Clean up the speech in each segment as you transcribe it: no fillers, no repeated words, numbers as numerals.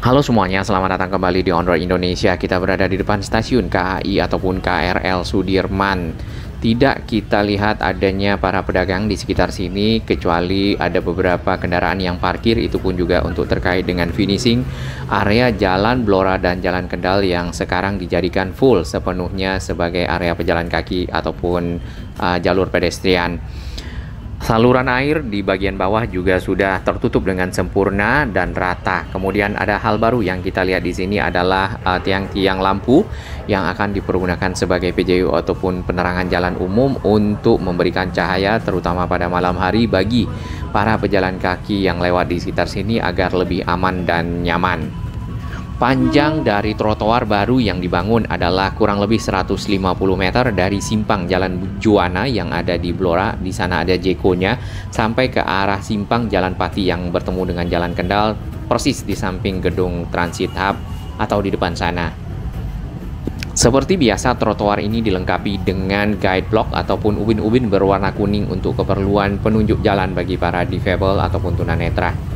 Halo semuanya, selamat datang kembali di On Road Indonesia. Kita berada di depan stasiun KAI ataupun KRL Sudirman. Tidak kita lihat adanya para pedagang di sekitar sini, kecuali ada beberapa kendaraan yang parkir, itu pun juga untuk terkait dengan finishing area Jalan Blora dan Jalan Kendal yang sekarang dijadikan full sepenuhnya sebagai area pejalan kaki ataupun jalur pedestrian. Saluran air di bagian bawah juga sudah tertutup dengan sempurna dan rata. Kemudian ada hal baru yang kita lihat di sini adalah tiang-tiang lampu yang akan dipergunakan sebagai PJU ataupun penerangan jalan umum untuk memberikan cahaya terutama pada malam hari bagi para pejalan kaki yang lewat di sekitar sini agar lebih aman dan nyaman. Panjang dari trotoar baru yang dibangun adalah kurang lebih 150 meter dari simpang Jalan Juwana yang ada di Blora, di sana ada Jeko-nya, sampai ke arah simpang Jalan Pati yang bertemu dengan Jalan Kendal, persis di samping gedung Transit Hub atau di depan sana. Seperti biasa, trotoar ini dilengkapi dengan guide block ataupun ubin-ubin berwarna kuning untuk keperluan penunjuk jalan bagi para difabel ataupun tunanetra.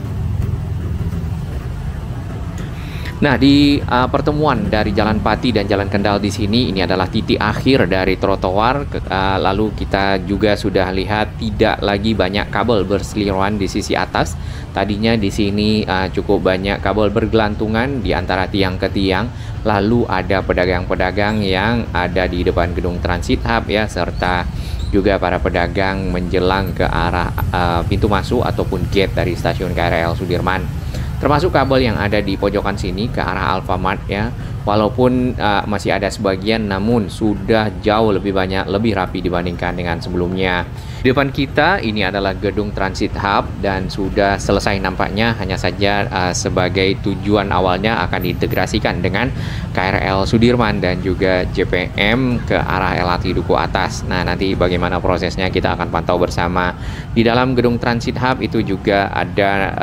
Nah, di pertemuan dari Jalan Pati dan Jalan Kendal di sini, ini adalah titik akhir dari trotoar. Lalu kita juga sudah lihat tidak lagi banyak kabel berseliweran di sisi atas. Tadinya di sini cukup banyak kabel bergelantungan di antara tiang ke tiang. Lalu ada pedagang-pedagang yang ada di depan gedung Transit Hub ya, serta juga para pedagang menjelang ke arah pintu masuk ataupun gate dari stasiun KRL Sudirman. Termasuk kabel yang ada di pojokan sini ke arah Alfamart ya. Walaupun masih ada sebagian, namun sudah jauh lebih banyak, lebih rapi dibandingkan dengan sebelumnya. Di depan kita ini adalah gedung Transit Hub dan sudah selesai nampaknya, hanya saja sebagai tujuan awalnya akan diintegrasikan dengan KRL Sudirman dan juga JPM ke arah LRT Duku Atas. Nah, nanti bagaimana prosesnya kita akan pantau bersama. Di dalam gedung Transit Hub itu juga ada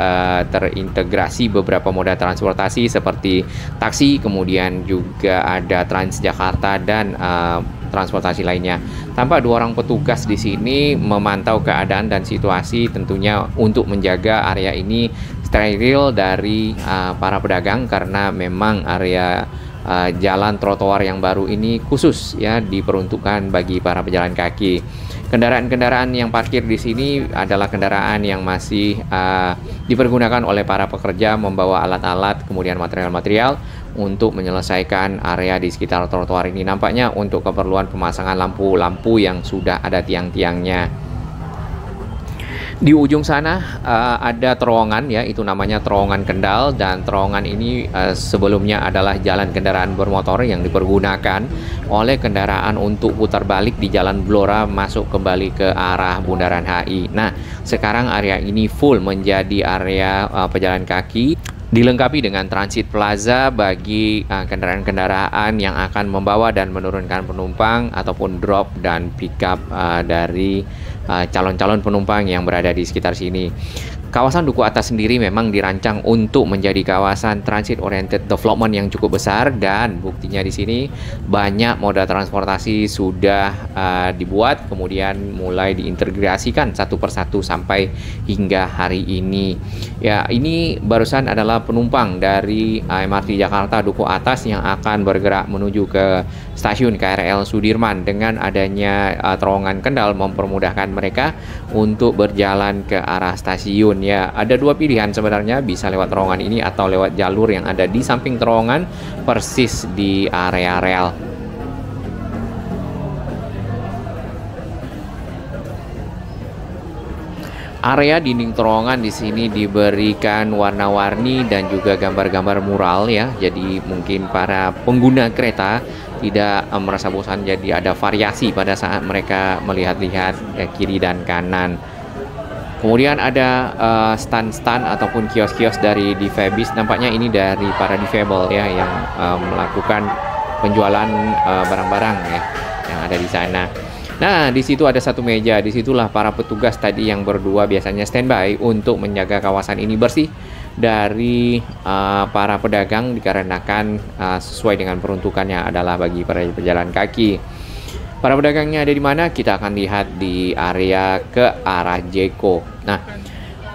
terintegrasi beberapa moda transportasi seperti taksi, kemudian juga ada Transjakarta dan transportasi lainnya. Tampak dua orang petugas di sini memantau keadaan dan situasi, tentunya untuk menjaga area ini steril dari para pedagang, karena memang area jalan trotoar yang baru ini khusus ya diperuntukkan bagi para pejalan kaki. Kendaraan-kendaraan yang parkir di sini adalah kendaraan yang masih dipergunakan oleh para pekerja membawa alat-alat kemudian material-material untuk menyelesaikan area di sekitar trotoar ini, nampaknya untuk keperluan pemasangan lampu-lampu yang sudah ada tiang-tiangnya. Di ujung sana ada terowongan ya, itu namanya terowongan Kendal, dan terowongan ini sebelumnya adalah jalan kendaraan bermotor yang dipergunakan oleh kendaraan untuk putar balik di Jalan Blora masuk kembali ke arah Bundaran HI. Nah, sekarang area ini full menjadi area pejalan kaki, dilengkapi dengan transit plaza bagi kendaraan-kendaraan yang akan membawa dan menurunkan penumpang ataupun drop dan pick up dari calon-calon penumpang yang berada di sekitar sini. Kawasan Duku Atas sendiri memang dirancang untuk menjadi kawasan transit oriented development yang cukup besar, dan buktinya di sini banyak moda transportasi sudah dibuat kemudian mulai diintegrasikan satu persatu sampai hingga hari ini. Ya, ini barusan adalah penumpang dari MRT Jakarta Duku Atas yang akan bergerak menuju ke stasiun KRL Sudirman. Dengan adanya terowongan Kendal mempermudahkan mereka untuk berjalan ke arah stasiun. Ya, ada dua pilihan sebenarnya, bisa lewat terowongan ini atau lewat jalur yang ada di samping terowongan persis di area rel. Area dinding terowongan di sini diberikan warna-warni dan juga gambar-gambar mural ya. Jadi mungkin para pengguna kereta tidak merasa bosan, jadi ada variasi pada saat mereka melihat-lihat kiri dan kanan. Kemudian ada stand-stand ataupun kios-kios dari Difabis. Nampaknya ini dari para difabel ya yang melakukan penjualan barang-barang ya yang ada di sana. Nah, di situ ada satu meja. Disitulah para petugas tadi yang berdua biasanya standby untuk menjaga kawasan ini bersih dari para pedagang, dikarenakan sesuai dengan peruntukannya adalah bagi para pejalan kaki. Para pedagangnya ada di mana? Kita akan lihat di area ke arah Jeko. Nah,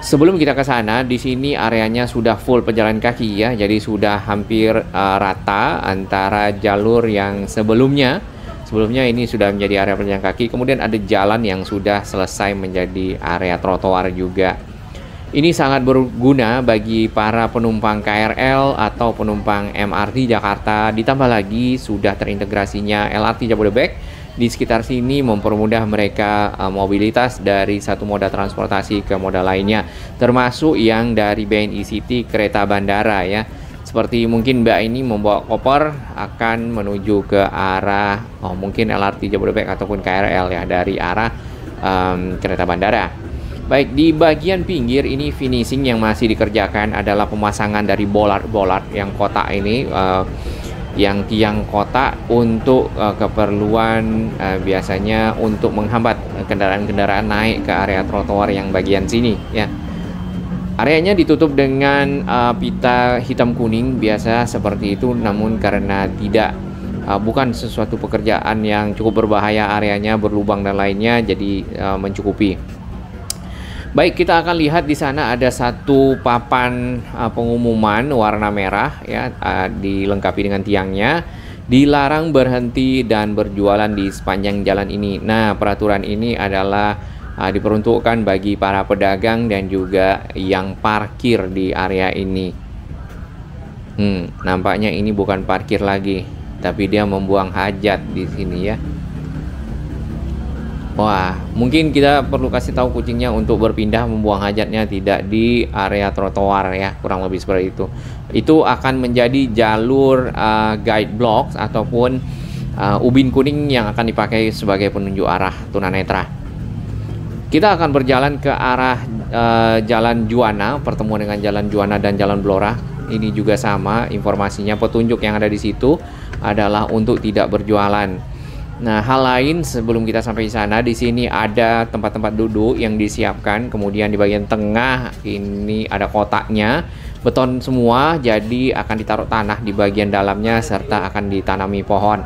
Sebelum kita ke sana, di sini areanya sudah full pejalan kaki ya, jadi sudah hampir rata antara jalur yang sebelumnya. Sebelumnya ini sudah menjadi area pejalan kaki, kemudian ada jalan yang sudah selesai menjadi area trotoar juga. Ini sangat berguna bagi para penumpang KRL atau penumpang MRT Jakarta, ditambah lagi sudah terintegrasinya LRT Jabodebek di sekitar sini, mempermudah mereka mobilitas dari satu moda transportasi ke moda lainnya, termasuk yang dari BNI City kereta bandara ya. Seperti mungkin Mbak ini membawa koper akan menuju ke arah mungkin LRT Jabodebek ataupun KRL ya, dari arah kereta bandara. Baik, di bagian pinggir ini finishing yang masih dikerjakan adalah pemasangan dari bollard yang kotak ini, yang tiang kotak untuk keperluan biasanya untuk menghambat kendaraan-kendaraan naik ke area trotoar yang bagian sini ya. Areanya ditutup dengan pita hitam kuning biasa seperti itu, namun karena tidak bukan sesuatu pekerjaan yang cukup berbahaya, areanya berlubang dan lainnya, jadi mencukupi. Baik, kita akan lihat di sana ada satu papan pengumuman warna merah ya, dilengkapi dengan tiangnya. Dilarang berhenti dan berjualan di sepanjang jalan ini. Nah, peraturan ini adalah diperuntukkan bagi para pedagang dan juga yang parkir di area ini. Nampaknya ini bukan parkir lagi, tapi dia membuang hajat di sini ya. Wah, mungkin kita perlu kasih tahu kucingnya untuk berpindah membuang hajatnya tidak di area trotoar ya, kurang lebih seperti itu. Itu akan menjadi jalur guide blocks ataupun ubin kuning yang akan dipakai sebagai penunjuk arah tunanetra. Kita akan berjalan ke arah Jalan Juwana, pertemuan dengan Jalan Juwana dan Jalan Blora. Ini juga sama informasinya, petunjuk yang ada di situ adalah untuk tidak berjualan. Nah, hal lain sebelum kita sampai di sana, di sini ada tempat-tempat duduk yang disiapkan. Kemudian di bagian tengah ini ada kotaknya, beton semua, jadi akan ditaruh tanah di bagian dalamnya serta akan ditanami pohon.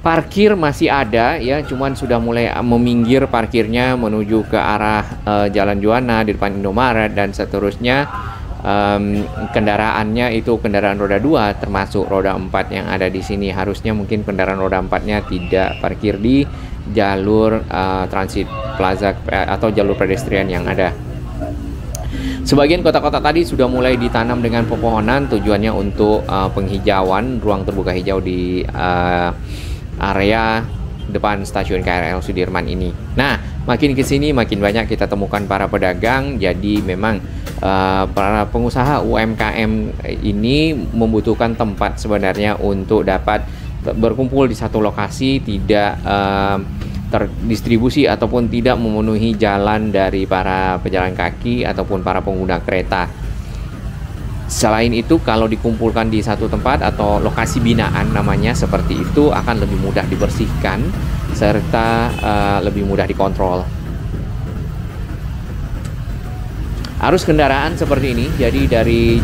Parkir masih ada ya, cuman sudah mulai meminggir parkirnya menuju ke arah Jalan Juwana di depan Indomaret dan seterusnya. Kendaraannya itu kendaraan roda 2 termasuk roda 4 yang ada di sini. Harusnya mungkin kendaraan roda 4-nya tidak parkir di jalur transit plaza atau jalur pedestrian yang ada. Sebagian kotak-kotak tadi sudah mulai ditanam dengan pepohonan, tujuannya untuk penghijauan, ruang terbuka hijau di area depan stasiun KRL Sudirman ini. Nah, makin ke sini makin banyak kita temukan para pedagang. Jadi memang para pengusaha UMKM ini membutuhkan tempat sebenarnya untuk dapat berkumpul di satu lokasi, tidak terdistribusi ataupun tidak memenuhi jalan dari para pejalan kaki ataupun para pengguna kereta. Selain itu, kalau dikumpulkan di satu tempat atau lokasi binaan namanya seperti itu, akan lebih mudah dibersihkan serta lebih mudah dikontrol. Arus kendaraan seperti ini, jadi dari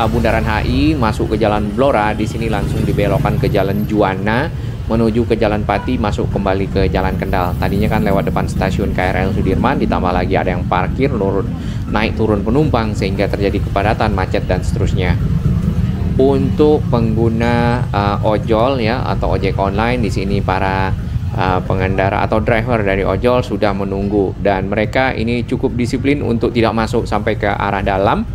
Bundaran HI masuk ke Jalan Blora, di sini langsung dibelokkan ke Jalan Juwana menuju ke Jalan Pati, masuk kembali ke Jalan Kendal. Tadinya kan lewat depan stasiun KRL Sudirman, ditambah lagi ada yang parkir, naik turun penumpang sehingga terjadi kepadatan, macet dan seterusnya. Untuk pengguna ojol ya atau ojek online, di sini para pengendara atau driver dari ojol sudah menunggu dan mereka ini cukup disiplin untuk tidak masuk sampai ke arah dalam,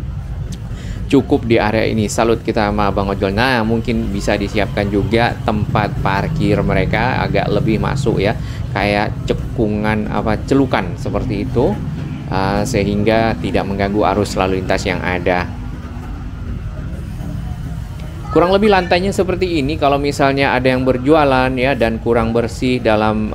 cukup di area ini. Salut kita sama Bang Ojol. Nah, mungkin bisa disiapkan juga tempat parkir mereka agak lebih masuk ya, kayak celukan seperti itu, sehingga tidak mengganggu arus lalu lintas yang ada. Kurang lebih lantainya seperti ini. Kalau misalnya ada yang berjualan ya dan kurang bersih dalam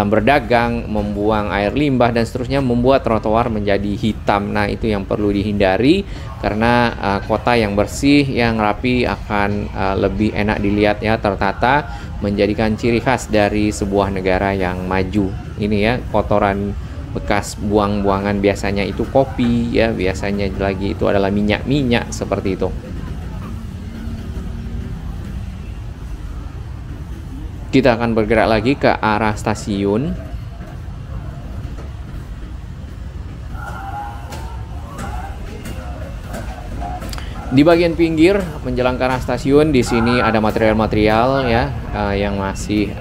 berdagang, membuang air limbah dan seterusnya, membuat trotoar menjadi hitam. Nah, itu yang perlu dihindari karena kota yang bersih, yang rapi akan lebih enak dilihat ya, tertata, menjadikan ciri khas dari sebuah negara yang maju. Ini ya, kotoran bekas buang-buangan biasanya itu kopi ya, biasanya lagi itu adalah minyak-minyak seperti itu. Kita akan bergerak lagi ke arah stasiun. Di bagian pinggir menjelang ke arah stasiun, di sini ada material-material ya yang masih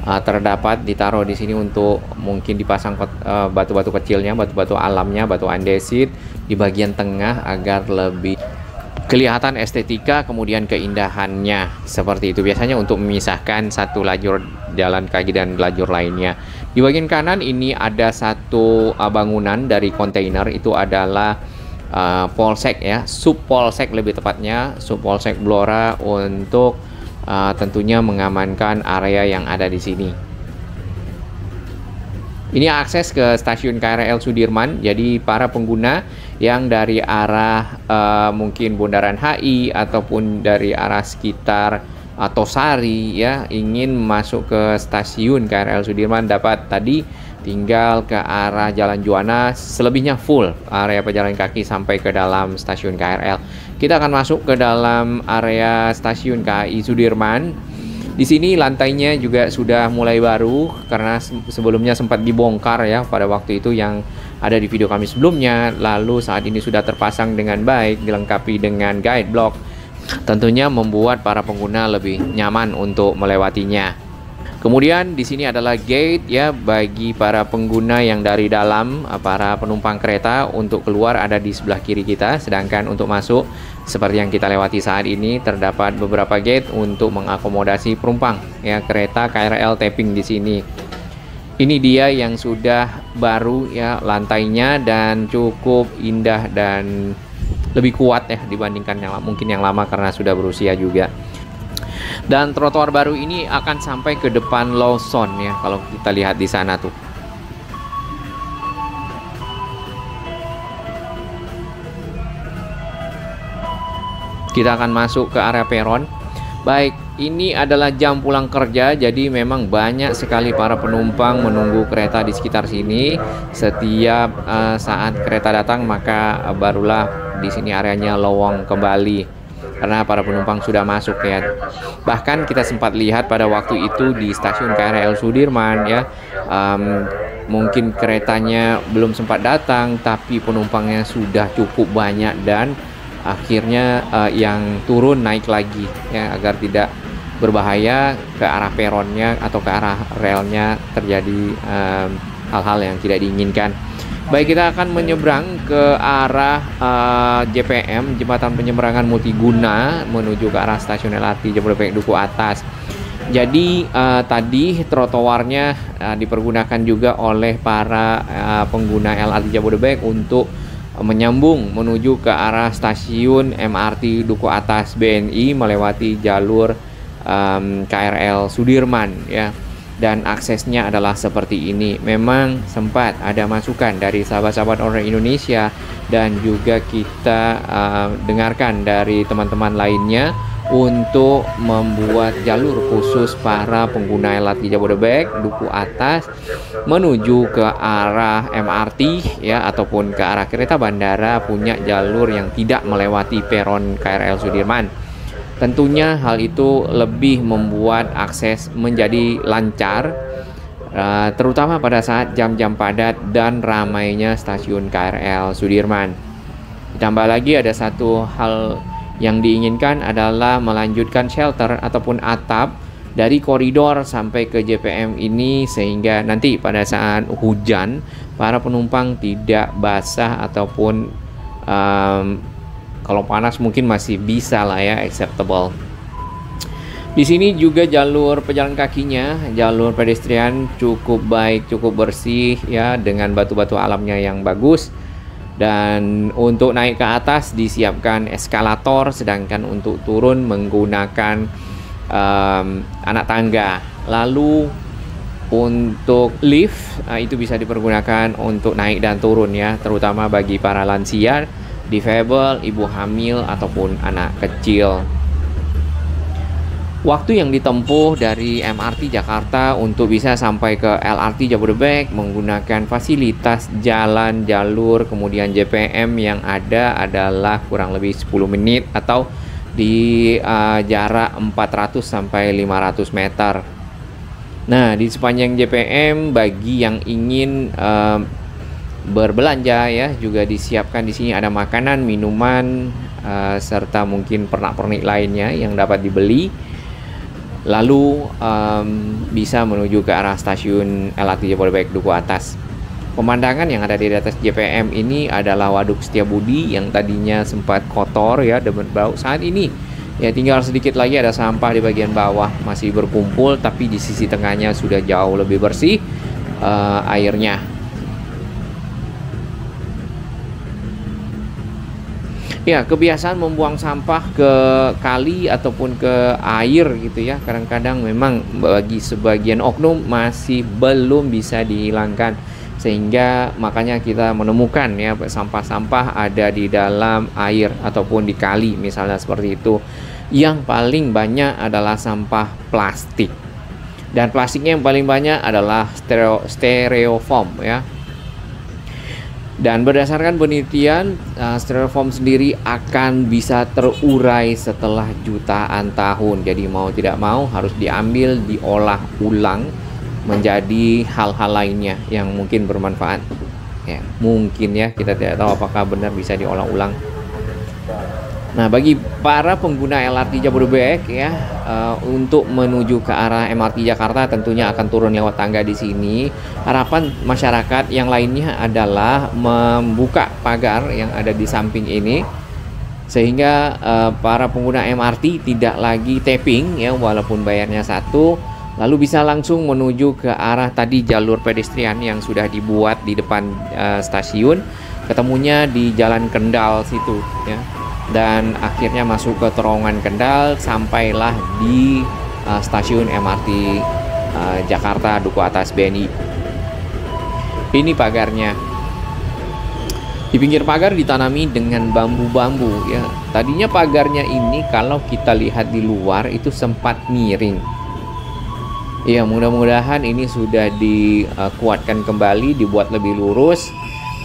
terdapat ditaruh di sini untuk mungkin dipasang batu-batu kecilnya, batu-batu alamnya, batu andesit di bagian tengah agar lebih kelihatan estetika kemudian keindahannya seperti itu. Biasanya untuk memisahkan satu lajur jalan kaki dan lajur lainnya. Di bagian kanan ini ada satu bangunan dari kontainer, itu adalah polsek ya, sub polsek lebih tepatnya, sub polsek Blora untuk tentunya mengamankan area yang ada di sini. Ini akses ke stasiun KRL Sudirman, jadi para pengguna yang dari arah mungkin Bundaran HI ataupun dari arah sekitar Tosari ya ingin masuk ke stasiun KRL Sudirman dapat tadi tinggal ke arah Jalan Juanda, selebihnya full area pejalan kaki sampai ke dalam stasiun KRL. Kita akan masuk ke dalam area stasiun KAI Sudirman. Di sini lantainya juga sudah mulai baru karena sebelumnya sempat dibongkar ya pada waktu itu yang ada di video kami sebelumnya. Lalu saat ini sudah terpasang dengan baik, dilengkapi dengan guide block. Tentunya membuat para pengguna lebih nyaman untuk melewatinya. Kemudian di sini adalah gate ya bagi para pengguna yang dari dalam, para penumpang kereta untuk keluar ada di sebelah kiri kita, sedangkan untuk masuk seperti yang kita lewati saat ini terdapat beberapa gate untuk mengakomodasi penumpang ya kereta KRL tapping di sini. Ini dia yang sudah baru ya lantainya dan cukup indah dan lebih kuat ya dibandingkan yang mungkin yang lama karena sudah berusia juga. Dan trotoar baru ini akan sampai ke depan Lawson ya kalau kita lihat di sana tuh. Kita akan masuk ke area peron. Baik, ini adalah jam pulang kerja, jadi memang banyak sekali para penumpang menunggu kereta di sekitar sini. Setiap saat kereta datang maka barulah di sini areanya lowong kembali karena para penumpang sudah masuk ya. Bahkan kita sempat lihat pada waktu itu di stasiun KRL Sudirman ya, mungkin keretanya belum sempat datang tapi penumpangnya sudah cukup banyak dan akhirnya yang turun naik lagi ya agar tidak berbahaya ke arah peronnya atau ke arah relnya terjadi hal-hal yang tidak diinginkan. Baik, kita akan menyeberang ke arah JPM, Jembatan Penyeberangan Multiguna, menuju ke arah stasiun LRT Jabodebek Duku Atas. Jadi tadi trotoarnya dipergunakan juga oleh para pengguna LRT Jabodebek untuk menyambung menuju ke arah stasiun MRT Duku Atas BNI melewati jalur KRL Sudirman ya. Dan aksesnya adalah seperti ini. Memang sempat ada masukan dari sahabat-sahabat orang Indonesia dan juga kita dengarkan dari teman-teman lainnya untuk membuat jalur khusus para pengguna LRT Jabodebek Duku Atas menuju ke arah MRT ya ataupun ke arah kereta bandara punya jalur yang tidak melewati peron KRL Sudirman. Tentunya hal itu lebih membuat akses menjadi lancar, terutama pada saat jam-jam padat dan ramainya stasiun KRL Sudirman. Ditambah lagi ada satu hal yang diinginkan adalah melanjutkan shelter ataupun atap dari koridor sampai ke JPM ini sehingga nanti pada saat hujan para penumpang tidak basah ataupun kalau panas mungkin masih bisa lah ya, acceptable. Di sini juga jalur pejalan kakinya, jalur pedestrian cukup baik, cukup bersih ya dengan batu-batu alamnya yang bagus. Dan untuk naik ke atas disiapkan eskalator, sedangkan untuk turun menggunakan anak tangga. Lalu untuk lift itu bisa dipergunakan untuk naik dan turun ya, terutama bagi para lansia, difabel, ibu hamil ataupun anak kecil. Waktu yang ditempuh dari MRT Jakarta untuk bisa sampai ke LRT Jabodebek menggunakan fasilitas jalan, jalur, kemudian JPM yang ada adalah kurang lebih 10 menit atau di jarak 400 sampai 500 meter. Nah, di sepanjang JPM bagi yang ingin berbelanja ya juga disiapkan di sini ada makanan, minuman, serta mungkin pernak-pernik lainnya yang dapat dibeli. Lalu bisa menuju ke arah stasiun LRT Jabodebek Duku Atas. Pemandangan yang ada di atas JPM ini adalah Waduk Setiabudi yang tadinya sempat kotor ya dan berbau. Saat ini ya tinggal sedikit lagi ada sampah di bagian bawah masih berkumpul, tapi di sisi tengahnya sudah jauh lebih bersih airnya. Ya, kebiasaan membuang sampah ke kali ataupun ke air gitu ya, kadang-kadang memang bagi sebagian oknum masih belum bisa dihilangkan, sehingga makanya kita menemukan ya sampah-sampah ada di dalam air ataupun di kali misalnya seperti itu. Yang paling banyak adalah sampah plastik, dan plastiknya yang paling banyak adalah styrofoam ya. Dan berdasarkan penelitian, styrofoam sendiri akan bisa terurai setelah jutaan tahun. Jadi mau tidak mau harus diambil, diolah ulang menjadi hal-hal lainnya yang mungkin bermanfaat. Ya, mungkin ya, kita tidak tahu apakah benar bisa diolah ulang. Nah, bagi para pengguna LRT Jabodebek ya, untuk menuju ke arah MRT Jakarta tentunya akan turun lewat tangga di sini. Harapan masyarakat yang lainnya adalah membuka pagar yang ada di samping ini, sehingga para pengguna MRT tidak lagi tapping ya, walaupun bayarnya satu, lalu bisa langsung menuju ke arah tadi jalur pedestrian yang sudah dibuat di depan stasiun, ketemunya di Jalan Kendal situ ya. Dan akhirnya masuk ke terowongan Kendal, sampailah di stasiun MRT Jakarta Duku Atas BNI. Ini pagarnya. Di pinggir pagar ditanami dengan bambu-bambu ya. Tadinya pagarnya ini kalau kita lihat di luar itu sempat miring. Ya, mudah-mudahan ini sudah dikuatkan kembali, dibuat lebih lurus,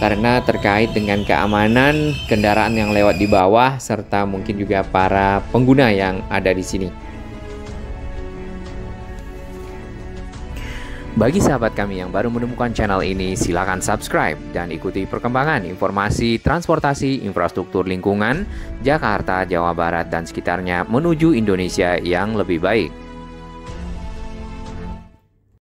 karena terkait dengan keamanan kendaraan yang lewat di bawah serta mungkin juga para pengguna yang ada di sini. Bagi sahabat kami yang baru menemukan channel ini, silakan subscribe dan ikuti perkembangan informasi transportasi infrastruktur lingkungan Jakarta, Jawa Barat dan sekitarnya menuju Indonesia yang lebih baik.